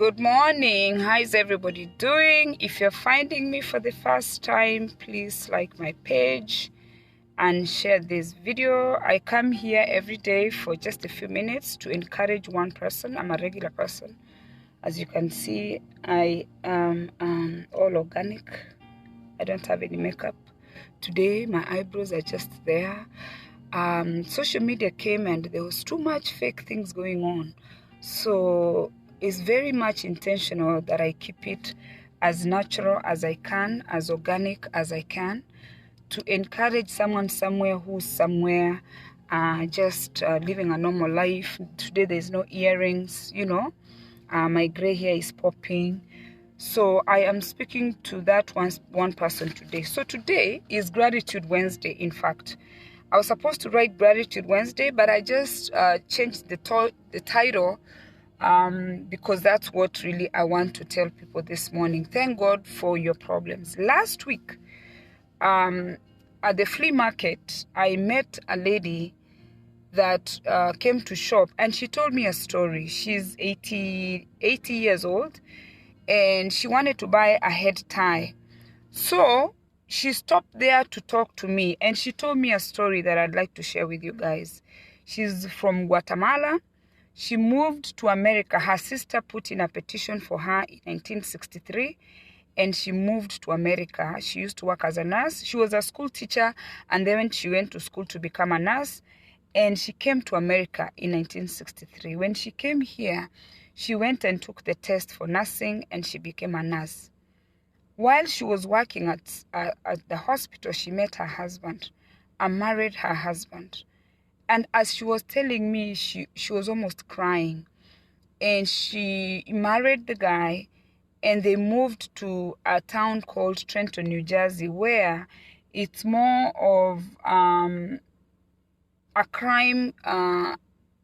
Good morning. How is everybody doing? If you're finding me for the first time, please like my page and share this video. I come here every day for just a few minutes to encourage one person. I'm a regular person. As you can see, I am all organic. I don't have any makeup. Today, my eyebrows are just there. Social media came and there was too much fake things going on. So it's very much intentional that I keep it as natural as I can, as organic as I can, to encourage someone somewhere who's somewhere just living a normal life. Today there's no earrings, my gray hair is popping. So I am speaking to that one person today. So today is Gratitude Wednesday, in fact. I was supposed to write Gratitude Wednesday, but I just changed the title because that's what really I want to tell people this morning. Thank God for your problems. Last week, at the flea market, I met a lady that came to shop, and she told me a story. She's 80 years old, and she wanted to buy a head tie. So she stopped there to talk to me, and she told me a story that I'd like to share with you guys. She's from Guatemala. She moved to America. Her sister put in a petition for her in 1963, and she moved to America. She used to work as a nurse. She was a school teacher, and then she went to school to become a nurse, and she came to America in 1963. When she came here, she went and took the test for nursing, and she became a nurse. While she was working at the hospital, she met her husband and married her husband. And as she was telling me, she was almost crying. And she married the guy, and they moved to a town called Trenton, New Jersey, where it's more of a crime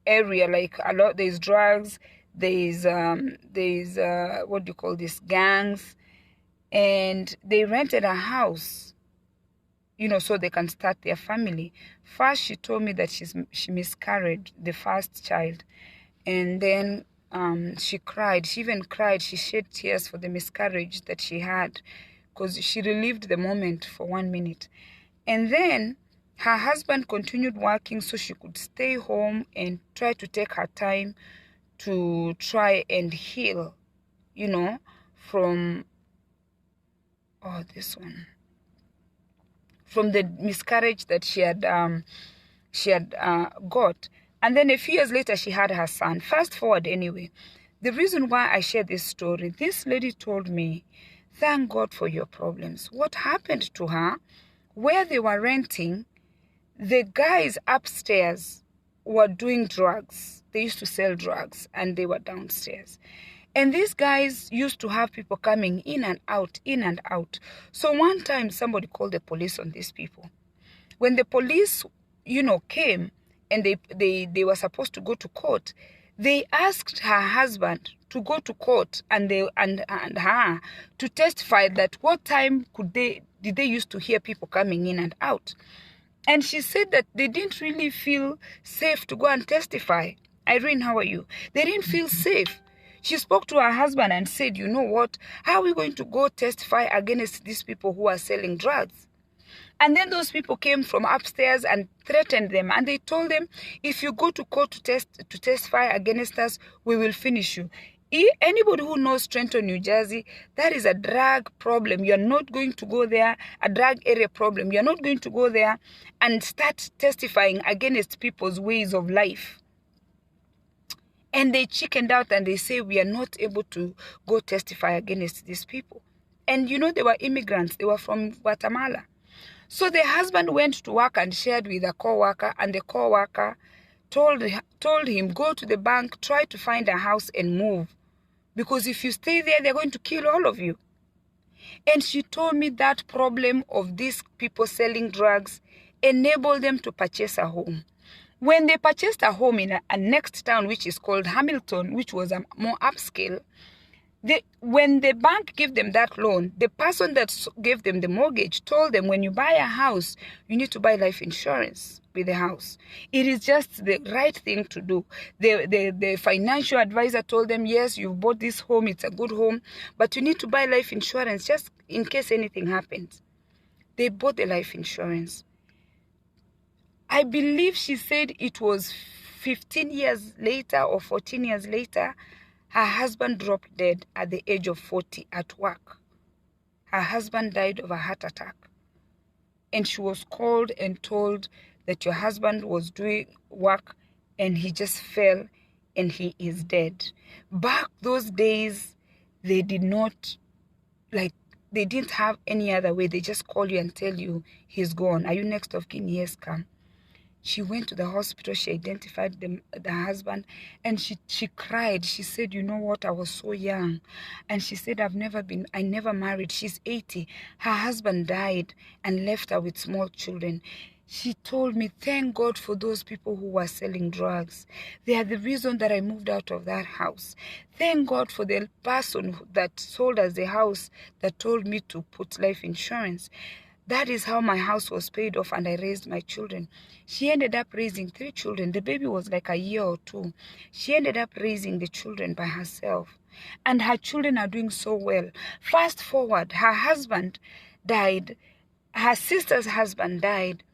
area. Like a lot, there's drugs, there's what do you call this, gangs. And they rented a house, so they can start their family. First, she told me that she miscarried the first child. And then she cried. She even cried. She shed tears for the miscarriage that she had, because she relived the moment for 1 minute. And then her husband continued working so she could stay home and try to take her time to try and heal, from from the miscarriage that she had got. And then a few years later, she had her son. Fast forward anyway. The reason why I share this story, this lady told me, thank God for your problems. What happened to her, where they were renting, the guys upstairs were doing drugs. They used to sell drugs, and they were downstairs. And these guys used to have people coming in and out, in and out. So one time somebody called the police on these people. When the police, came and they were supposed to go to court, they asked her husband to go to court and her to testify that what time did they used to hear people coming in and out. And she said that they didn't really feel safe to go and testify. Irene, how are you? They didn't feel safe. She spoke to her husband and said, you know what, how are we going to go testify against these people who are selling drugs? And then those people came from upstairs and threatened them. And they told them, if you go to court to testify against us, we will finish you. Anybody who knows Trenton, New Jersey, that is a drug problem. You're not going to go there, a drug area problem. You're not going to go there and start testifying against people's ways of life. And they chickened out and they say, we are not able to go testify against these people. And they were immigrants. They were from Guatemala. So the husband went to work and shared with a co-worker, and the co-worker told him, go to the bank, try to find a house and move. Because if you stay there, they're going to kill all of you. And she told me that problem of these people selling drugs enabled them to purchase a home. When they purchased a home in a next town, which is called Hamilton, which was a more upscale, When the bank gave them that loan, the person that gave them the mortgage told them, when you buy a house, you need to buy life insurance with the house. It is just the right thing to do. The financial advisor told them, yes, you bought this home, it's a good home, but you need to buy life insurance just in case anything happens. They bought the life insurance. I believe she said it was 15 years later or 14 years later, her husband dropped dead at the age of 40 at work. Her husband died of a heart attack. And she was called and told that your husband was doing work and he just fell and he is dead. Back those days, they did not, they didn't have any other way. They just call you and tell you he's gone. Are you next of kin? Yes, come. She went to the hospital, she identified the husband, and she cried. She said, you know what, I was so young. And she said, I never married. She's 80. Her husband died and left her with small children. She told me, thank God for those people who were selling drugs. They are the reason that I moved out of that house. Thank God for the person that sold us the house that told me to put life insurance. That is how my house was paid off and I raised my children. She ended up raising 3 children. The baby was like a year or 2. She ended up raising the children by herself. And her children are doing so well. Fast forward, her husband died. Her sister's husband died.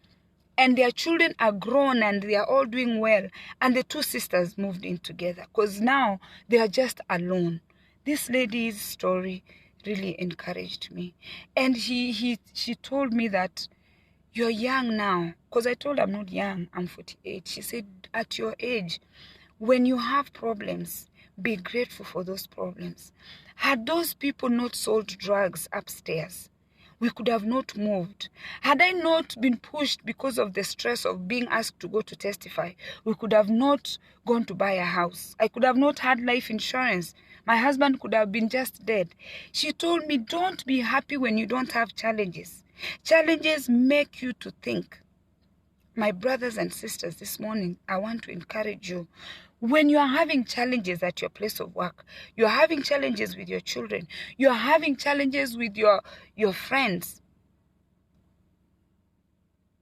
And their children are grown and they are all doing well. And the 2 sisters moved in together because now they are just alone. This lady's story really encouraged me. And she told me that you're young now. Because I told her I'm not young, I'm 48. She said, at your age, when you have problems, be grateful for those problems. Had those people not sold drugs upstairs, we could have not moved. Had I not been pushed because of the stress of being asked to go to testify, we could have not gone to buy a house. I could have not had life insurance. My husband could have been just dead. She told me, don't be happy when you don't have challenges. Challenges make you to think. My brothers and sisters, this morning, I want to encourage you. When you are having challenges at your place of work, you are having challenges with your children, you are having challenges with your friends,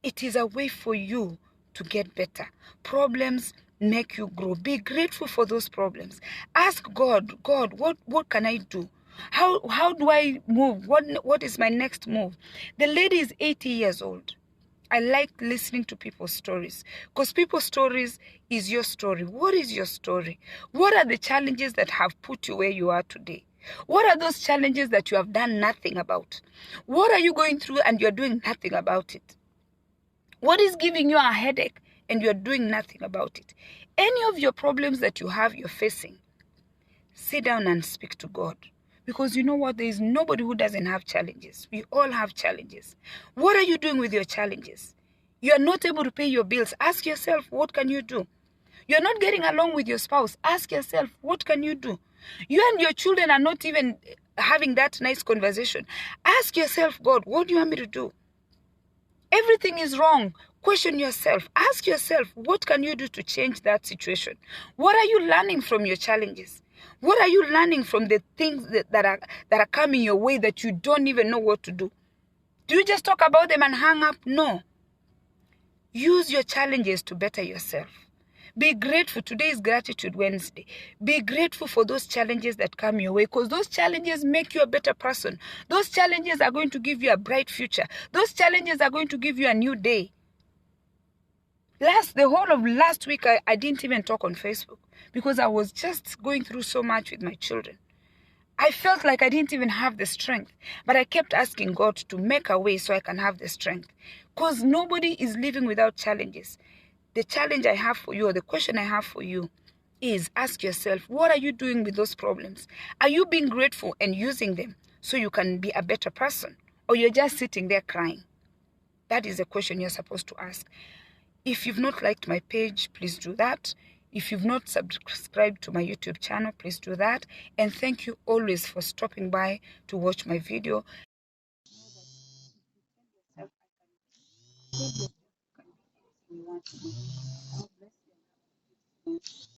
it is a way for you to get better. Problems make you grow. Be grateful for those problems. Ask God, God, what can I do? How do I move? What is my next move? The lady is 80 years old. I like listening to people's stories because people's stories is your story. What is your story? What are the challenges that have put you where you are today? What are those challenges that you have done nothing about? What are you going through and you're doing nothing about it? What is giving you a headache and you're doing nothing about it? Any of your problems that you're facing, sit down and speak to God. Because you know what? There is nobody who doesn't have challenges. We all have challenges. What are you doing with your challenges? You are not able to pay your bills. Ask yourself, what can you do? You're not getting along with your spouse. Ask yourself, what can you do? You and your children are not even having that nice conversation. Ask yourself, God, what do you want me to do? Everything is wrong. Question yourself. Ask yourself, what can you do to change that situation? What are you learning from your challenges? What are you learning from the things that are coming your way that you don't even know what to do? Do you just talk about them and hang up? No. Use your challenges to better yourself. Be grateful. Today is Gratitude Wednesday. Be grateful for those challenges that come your way because those challenges make you a better person. Those challenges are going to give you a bright future. Those challenges are going to give you a new day. The whole of last week, I didn't even talk on Facebook because I was just going through so much with my children. I felt like I didn't even have the strength, but I kept asking God to make a way so I can have the strength because nobody is living without challenges. The challenge I have for you, or the question I have for you, is ask yourself, what are you doing with those problems? Are you being grateful and using them so you can be a better person? Or you're just sitting there crying? That is a question you're supposed to ask. If you've not liked my page, please do that. If you've not subscribed to my YouTube channel, please do that. And thank you always for stopping by to watch my video.